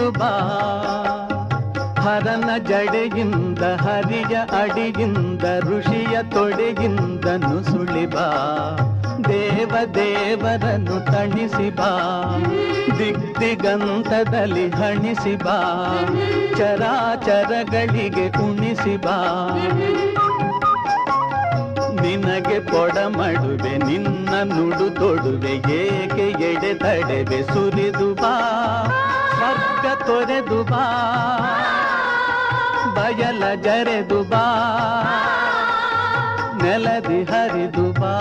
ಸುರಿದು ಬಾ. ಹರನ ಜಡೆಯಿಂದ ಹರಿಯ ಅಡಿಯಿಂದ ಋಷಿಯ ತೊಡೆಯಿಂದ ನುಸುಳಿ ಬಾ. ದೇವ ದೇವರನ್ನು ತಣಿಸಿ ಬಾ. ದಿಗ್ದಿಗಂತದಲ್ಲಿ ಹಣಿಸಿ ಬಾ. ಚರಾಚರಗಳಿಗೆ ಉಣಿಸಿ ಬಾ. ನಿನಗೆ ಕೊಡಮಡುವೆ ನಿನ್ನ ನುಡು ತೊಡುವೆ ಏಕೆ ಎಡೆ ತಡೆವೆ ಸುರಿದು ಬಾ. ಸ್ವರ್ಗ ತೊರೆದು ಬಾ. ಬಯಲ ಜರೆದು ಬಾ. ನೆಲದಿ ಹರಿದು ಬಾ.